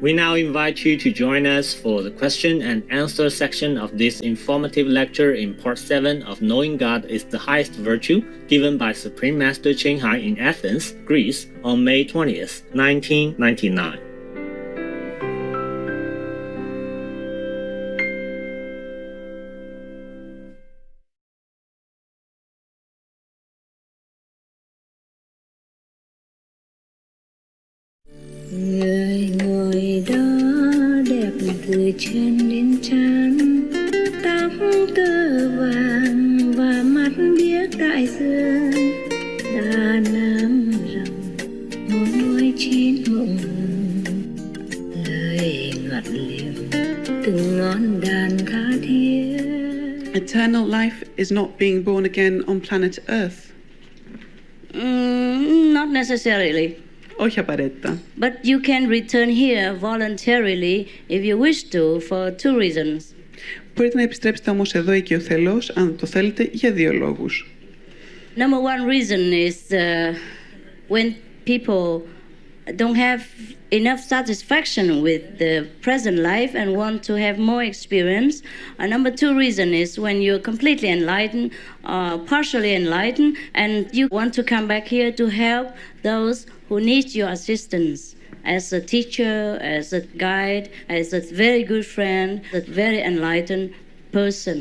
We now invite you to join us for the question and answer section of this informative lecture in part 7 of Knowing God is the Highest Virtue, given by Supreme Master Ching Hai in Athens, Greece, on May 20th, 1999. Người ngồi đó đẹp từ chân đến trán, tóc tơ vàng và mắt biếc đại dương, đà nam rồng môi chín mộng hồng, lời ngọt liềm từng ngón đàn tha thiết. Eternal life is not being born again on planet Earth. Not necessarily. Όχι απαραίτητα. But you can return here voluntarily if you wish to for two reasons. Μπορείτε να επιστρέψετε όμως εδώ οικειοθελώς, αν το θέλετε, για δύο λόγους. Number one reason is when people don't have enough satisfaction with the present life and want to have more experience. Number two reason is when you're completely enlightened, partially enlightened, and you want to come back here to help those who need your assistance as a teacher, as a guide, as a very good friend, a very enlightened person.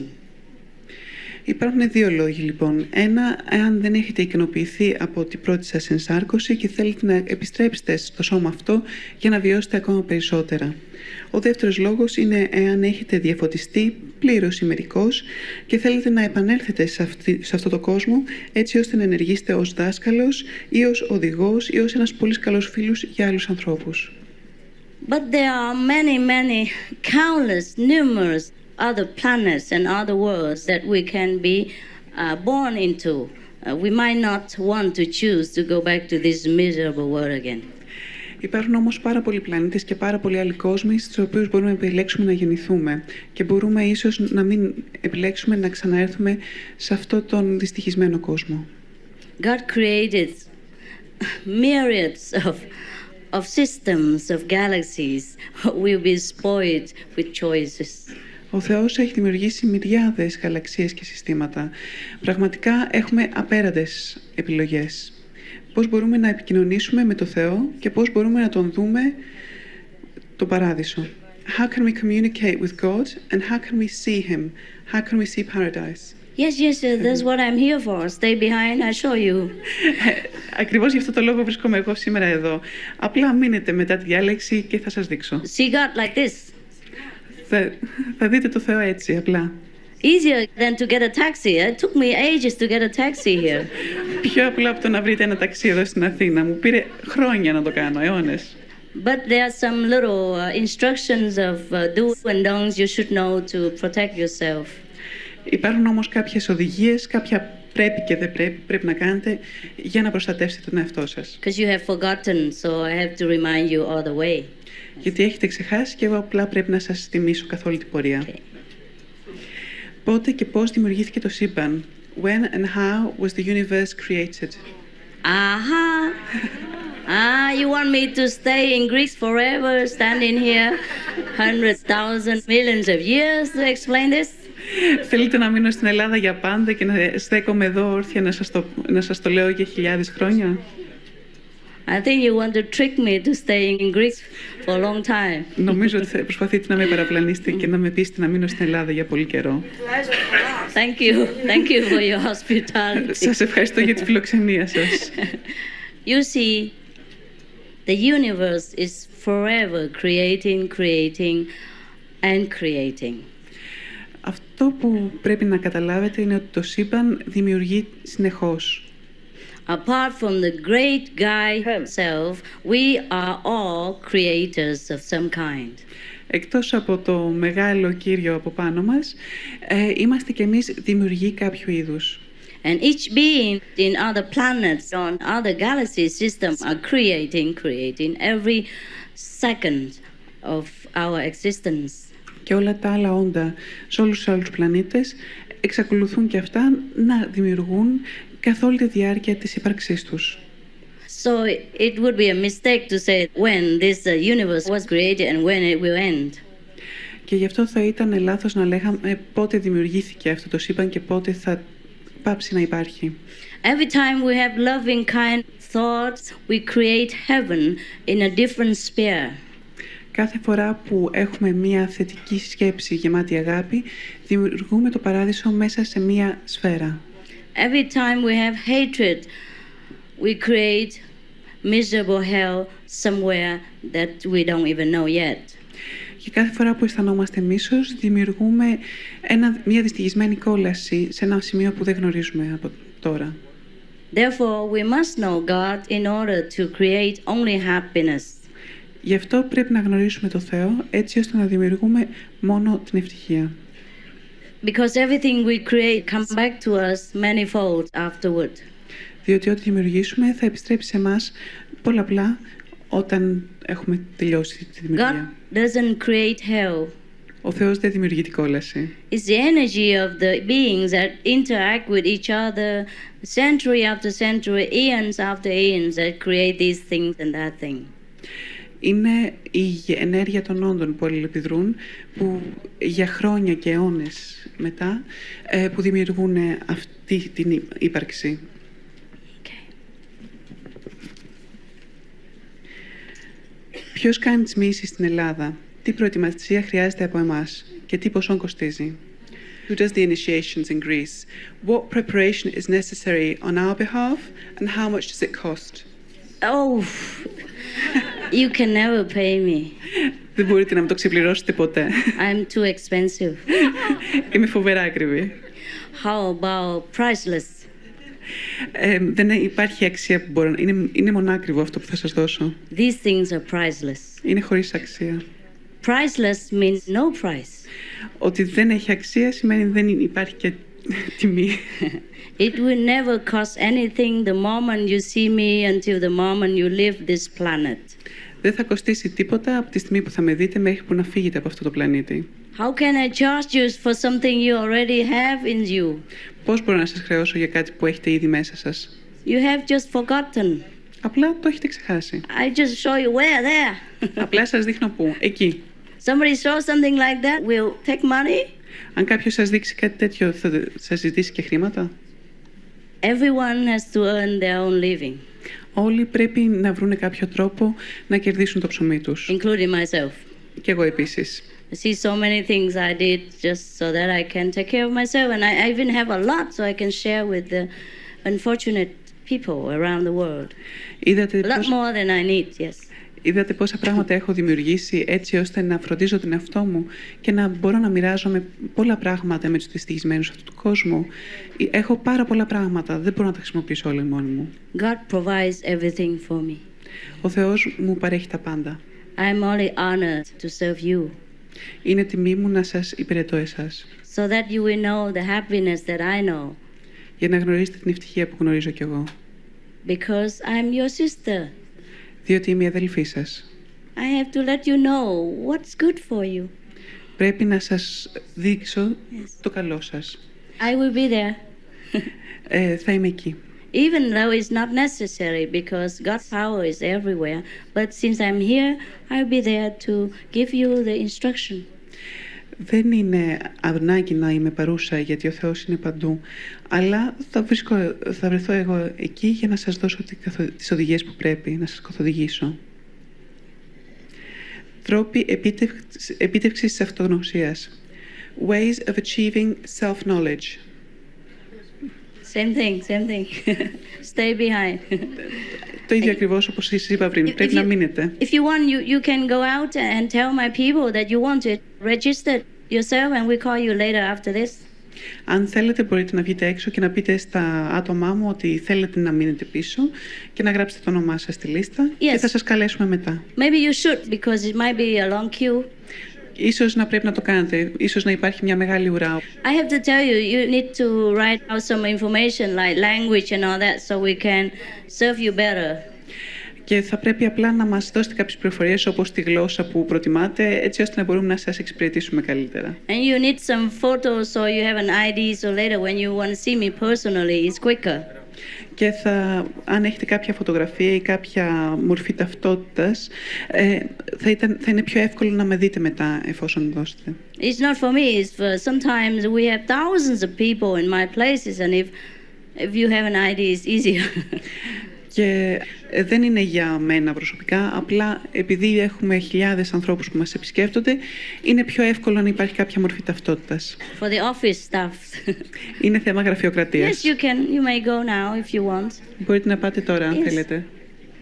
Υπάρχουν δύο λόγοι λοιπόν. Ένα, εάν δεν έχετε ικανοποιηθεί από την πρώτη σας ενσάρκωση και θέλετε να επιστρέψετε στο σώμα αυτό για να βιώσετε ακόμα περισσότερα. Ο δεύτερος λόγος είναι εάν έχετε διαφωτιστεί πλήρως ή μερικώς και θέλετε να επανέλθετε σε αυτό το κόσμο έτσι ώστε να ενεργήσετε ως δάσκαλος ή ως οδηγός ή ως ένας πολύ καλός φίλος για άλλους ανθρώπους. But there are many, countless, numerous other planets and other worlds that we can be born into. We might not want to choose to go back to this miserable world again. Υπάρχουν όμως πάρα πολλοί πλανήτες και πάρα πολλοί άλλοι κόσμοι στους οποίους μπορούμε να επιλέξουμε να γεννηθούμε και μπορούμε ίσως να μην επιλέξουμε να ξαναέρθουμε σε αυτό τον δυστυχισμένο κόσμο. God created myriads of systems, of galaxies. We'll be spoiled with choices. Ο Θεός έχει δημιουργήσει μυριάδες γαλαξίες και συστήματα. Πραγματικά έχουμε απέραντες επιλογές. Πώς μπορούμε να επικοινωνήσουμε με το Θεό και πώς μπορούμε να τον δούμε το παράδεισο. How can we communicate with God and how can we see Him? How can we see paradise? Yes, that's what I'm here for. Stay behind, I'll show you. Ακριβώς γι' αυτό το λόγο βρίσκομαι εγώ σήμερα εδώ. Απλά μείνετε μετά τη διάλεξη και θα σας δείξω. See God like this. Θα δείτε το Θεό έτσι, απλά. Easier than to get a taxi. It took me ages to get a taxi here. Πιο απλά από το να βρείτε ένα ταξί εδώ στην Αθήνα. Μου πήρε χρόνια να το κάνω, αιώνες. But there are some little instructions of do's and don'ts you should know to protect yourself. Υπάρχουν όμως κάποιες οδηγίες, κάποια πρέπει και δεν πρέπει να κάνετε για να προστατεύσετε τον εαυτό σας. Because you have forgotten, so I have to remind you all the way. Γιατί έχετε ξεχάσει και εγώ απλά πρέπει να σας θυμίσω καθ' όλη την πορεία. Okay. Πότε και πώς δημιουργήθηκε το σύμπαν? When and how was the universe created? You want me to stay in Greece forever, standing here 100,000 millions of years to explain this? Θέλετε να μείνω στην Ελλάδα για πάντα και να στέκομαι εδώ όρθια να σας το λέω για χιλιάδες χρόνια? I think you want to trick me to stay in Greece for a long time. Νομίζω ότι θα προσπαθείτε να με παραπλανήσετε και να με πείσετε να μείνω στην Ελλάδα για πολύ καιρό. Thank you for your hospitality. Σας ευχαριστώ για τη φιλοξενία σας. You see, the universe is forever creating and creating. Αυτό που πρέπει να καταλάβετε είναι ότι το σύμπαν δημιουργεί συνεχώς. Apart from the great guy himself, we are all creators of some kind. Εκτός από το μεγάλο Κύριο από πάνω μας, είμαστε κι εμείς δημιουργοί κάποιου είδους. And each being in other planets, on other galaxy systems are creating every second of our existence. Και όλα τα άλλα όντα σε όλους τους άλλους πλανήτες εξακολουθούν και αυτά να δημιουργούν καθ' όλη τη διάρκεια της ύπαρξής τους. So it would be a mistake to say when this universe was created and when it will end. Και γι' αυτό θα ήταν λάθος να λέγαμε πότε δημιουργήθηκε αυτό το σύμπαν και πότε θα πάψει να υπάρχει. Every time we have loving kind thoughts, we create heaven in a different sphere. Κάθε φορά που έχουμε μία θετική σκέψη γεμάτη αγάπη, δημιουργούμε το παράδεισο μέσα σε μία σφαίρα. Every time we have hatred, we create miserable hell somewhere that we don't even know yet. Και κάθε φορά που αισθανόμαστε μίσος, δημιουργούμε μία δυστυχισμένη κόλαση σε ένα σημείο που δεν γνωρίζουμε από τώρα. Therefore, we must know God in order to create only happiness. Γι' αυτό πρέπει να γνωρίσουμε το Θεό, έτσι ώστε να δημιουργούμε μόνο την ευτυχία. Because everything we create comes back to us manifold afterward. Διότι ό,τι δημιουργήσουμε θα επιστρέψει σε εμάς πολλαπλά όταν έχουμε τελειώσει τη δημιουργία. God doesn't create hell. Ο Θεός δεν δημιουργεί την κόλαση. It's the energy of the beings that interact with each other century after century, eons after eons that create these things and that thing. Είναι η ενέργεια των όντων που αλληλεπιδρούν, που για χρόνια και αιώνες μετά που δημιουργούν αυτή την ύπαρξη. Okay. Ποιος κάνει τις μοιήσεις στην Ελλάδα, τι προετοιμασία χρειάζεται από εμάς και τι ποσόν κοστίζει. Who does the initiations in Greece? What preparation is necessary on our behalf and how much does it cost? Oh, you can never pay me. Δεν μπορείτε να μου το ξεπληρώσετε ποτέ. I'm too expensive. Είμαι φοβερά ακριβή. How about priceless? Δεν υπάρχει αξία που μπορώ. Είναι μονάκριβο αυτό που θα σας δώσω. These things are priceless. Είναι χωρίς αξία. Priceless means no price. Ότι δεν έχει αξία σημαίνει δεν υπάρχει και τιμή. It will never cost anything the moment you see me until the moment you leave this planet. Δεν θα κοστίσει τίποτα από τη στιγμή που θα με δείτε μέχρι που να φύγετε από αυτό το πλανήτη. How can I charge you for something you already have in you? Πώς μπορώ να σας χρεώσω για κάτι που έχετε ήδη μέσα σας? You have just forgotten. Απλά το έχετε ξεχάσει. I just show you where there. Απλά σας δείχνω πού. Εκεί. Somebody show something like that will take money. Αν κάποιος σας δείξει κάτι τέτοιο, θα σας ζητήσει και χρήματα. Everyone has to earn their own living. Όλοι πρέπει να βρουν κάποιο τρόπο να κερδίσουν το ψωμί τους. Including myself. Και εγώ επίσης. I see so many things I did just so that I can take care of myself, and I even have a lot so I can share with the unfortunate people around the world. A lot more than I need, yes. Είδατε πόσα πράγματα έχω δημιουργήσει έτσι ώστε να φροντίζω τον εαυτό μου και να μπορώ να μοιράζομαι πολλά πράγματα με τους δυστυχισμένους αυτού του κόσμου. Έχω πάρα πολλά πράγματα, δεν μπορώ να τα χρησιμοποιήσω όλα μόνη μου. God provides everything for me. Ο Θεός μου παρέχει τα πάντα. I'm only honored to serve you. Είναι τιμή μου να σας υπηρετώ εσάς. So that you will know the happiness that I know. Για να γνωρίσετε την ευτυχία που γνωρίζω κι εγώ. Because I'm your sister. Διότι είμαι η αδελφή σας. I have to let you know what's good for you. Πρέπει να σας δείξω το καλό σας. I will be there. Θα είμαι εκεί. Even though it's not necessary because God's power is everywhere. But since I'm here, I'll be there to give you the instruction. Δεν είναι ανάγκη να είμαι παρούσα γιατί ο Θεός είναι παντού, αλλά θα βρεθώ εγώ εκεί για να σας δώσω τις οδηγίες που πρέπει, να σας καθοδηγήσω. Τρόποι επίτευξης της αυτογνωσίας. Ways of achieving self-knowledge. Same thing. Stay behind. Το ίδιο ακριβώς όπως σας είπα πριν. Πρέπει να μείνετε. If you want, you can go out and tell my people that you want it. Register yourself and we call you later after this. Αν θέλετε μπορείτε να βγείτε έξω και να πείτε στα άτομά μου ότι θέλετε να μείνετε πίσω και να γράψετε το όνομά σας στη λίστα και θα σας καλέσουμε μετά. Maybe you should because it might be a long queue. Ίσως να πρέπει να το κάνετε, ίσως να υπάρχει μια μεγάλη ουρά. I have to tell you, you need to write out some information like language and all that so we can serve you better. Και θα πρέπει απλά να μας δώσετε κάποιες πληροφορίες όπως τη γλώσσα που προτιμάτε, έτσι ώστε να μπορούμε να σας εξυπηρετήσουμε καλύτερα. And you need some photos so you have an ID so later when you want to see me personally it's quicker. Και αν έχετε κάποια φωτογραφία ή κάποια μορφή ταυτότητας, θα είναι πιο εύκολο να με δείτε μετά, εφόσον δώσετε. It's not for me. It's for sometimes we have thousands of people in my places, and if you have an ID, it's easier. Και δεν είναι για μένα προσωπικά, απλά επειδή έχουμε χιλιάδες ανθρώπους που μας επισκέπτονται, είναι πιο εύκολο να υπάρχει κάποια μορφή ταυτότητας. For the office staff. Είναι θέμα γραφειοκρατίας. Yes, you may go now if you want. Μπορείτε να πάτε τώρα, αν θέλετε.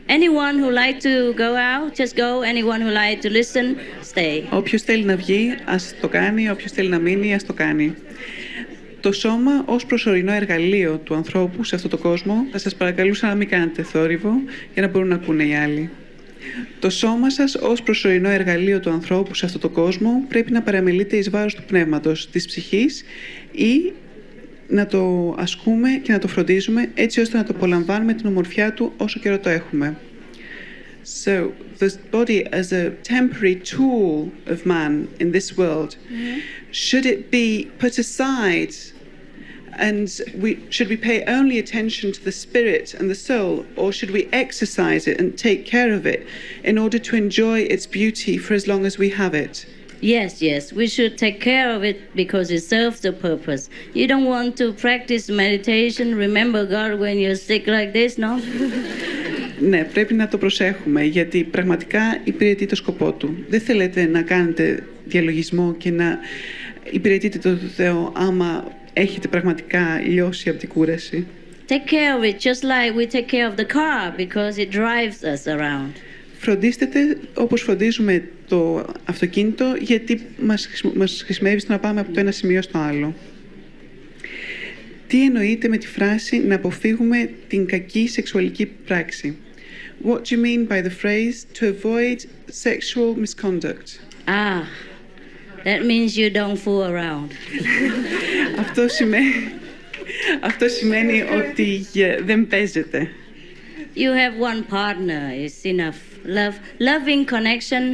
Anyone who like to go out, just go. Anyone who like to listen, stay. Όποιος θέλει να βγει, ας το κάνει. Όποιος θέλει να μείνει, ας το κάνει. Το σώμα ως προσωρινό εργαλείο του ανθρώπου σε αυτόν τον κόσμο, θα σας παρακαλούσα να μην κάνετε θόρυβο για να μπορούν να ακούνε οι άλλοι. Το σώμα σας ως προσωρινό εργαλείο του ανθρώπου σε αυτόν τον κόσμο πρέπει να παραμελείτε εις βάρος του πνεύματος, της ψυχής, ή να το ασκούμε και να το φροντίζουμε έτσι ώστε να το απολαμβάνουμε την ομορφιά του όσο καιρό το έχουμε. So, the body as a temporary tool of man in this world, should it be put aside and should we pay only attention to the spirit and the soul, or should we exercise it and take care of it in order to enjoy its beauty for as long as we have it? Yes, we should take care of it because it serves the purpose. You don't want to practice meditation, remember God when you're sick like this, no? Ναι, πρέπει να το προσέχουμε, γιατί πραγματικά υπηρετεί το σκοπό του. Δεν θέλετε να κάνετε διαλογισμό και να υπηρετείτε τον Θεό άμα έχετε πραγματικά λιώσει από την κούραση. Take care of it just like we take care of the car because it drives us around. Φροντίστε όπως φροντίζουμε το αυτοκίνητο, γιατί μας χρησιμεύει στο να πάμε από το ένα σημείο στο άλλο. Τι εννοείται με τη φράση να αποφύγουμε την κακή σεξουαλική πράξη? What do you mean by the phrase to avoid sexual misconduct? That means you don't fool around. Αυτό σημαίνει ότι δεν παίζετε. You have one partner is enough. Loving connection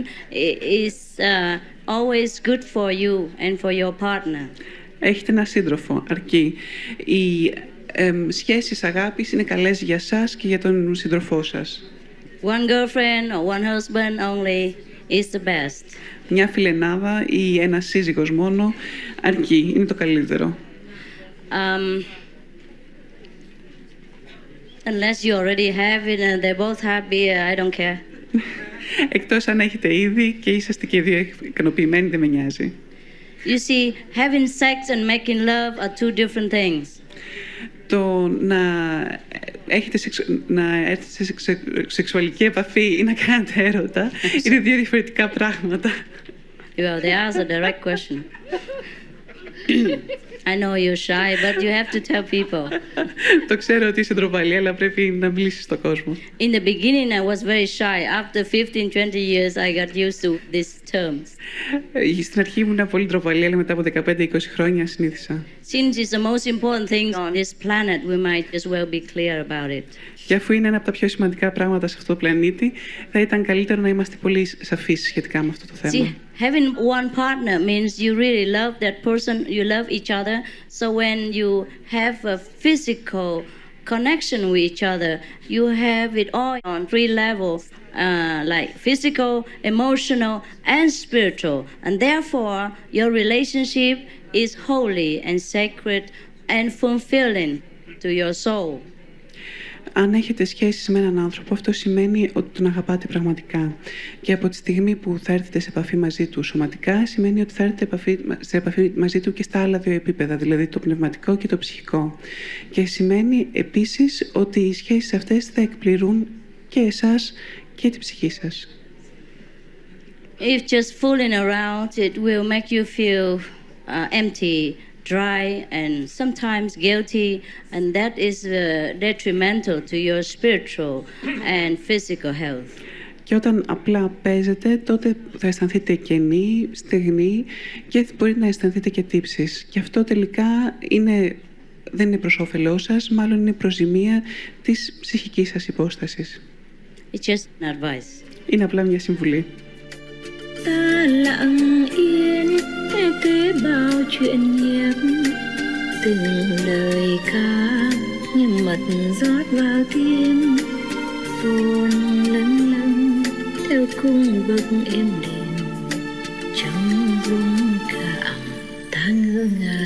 is always good for you and for your partner. Έχετε ένα σύντροφο, αρκεί. Οι σχέσεις αγάπης είναι καλές για σας και για τον σύντροφό σας. One girlfriend or one husband only is the best. Μια φιλενάδα ή ένας σύζυγος μόνο αρκεί, είναι το καλύτερο. Unless you already have it and they're both happy, I don't care. Εκτός αν έχετε ήδη και είσαστε και δύο ικανοποιημένοι, δεν με νοιάζει. You see, having sex and making love are two different things. Το να έρθετε σε σεξουαλική επαφή ή να κάνετε έρωτα είναι δύο διαφορετικά πράγματα. Well, they ask a direct question. I know you're shy, but you have to tell people. Το ξέρω ότι είσαι ντροπαλή, αλλά πρέπει να μιλήσεις στον κόσμο. In the beginning, I was very shy. After 15-20 years, I got used to these terms. Στην αρχή ήμουν πολύ ντροπαλή, αλλά μετά από 15-20 χρόνια συνήθισα. Since it's the most important thing on this planet, we might as well be clear about it. Και αφού είναι ένα από τα πιο σημαντικά πράγματα σε αυτό το πλανήτη, θα ήταν καλύτερο να είμαστε πολύ σαφείς σχετικά με αυτό το θέμα. See, having one partner means you really love that person, you love each other. So when you have a physical connection with each other, you have it all on three levels, like physical, emotional, and spiritual. And therefore, your relationship is holy and sacred and fulfilling to your soul. Αν έχετε σχέσεις με έναν άνθρωπο, αυτό σημαίνει ότι τον αγαπάτε πραγματικά. Και από τη στιγμή που θα έρθετε σε επαφή μαζί του σωματικά, σημαίνει ότι θα έρθετε σε επαφή μαζί του και στα άλλα δύο επίπεδα, δηλαδή το πνευματικό και το ψυχικό. Και σημαίνει επίσης ότι οι σχέσεις αυτές θα εκπληρούν και εσάς και τη ψυχή σας. If just fooling around, it will make you feel empty, dry and sometimes guilty, and that is detrimental to your spiritual and physical health. Και όταν απλά παίζετε, τότε θα αισθανθείτε κενή, στεγνή και μπορεί να αισθανθείτε και τύψεις. Και αυτό τελικά δεν είναι προς όφελός σας, μάλλον είναι προζημία της ψυχικής σας υπόστασης. It's just an advice. Είναι απλά μια συμβουλή. Ta lặng yên kể bao chuyện nhiếp từng lời ca như mật rót vào tim, buồn lâng lâng theo cung bậc êm đềm, trong rung cảm ta ngỡ ngàng.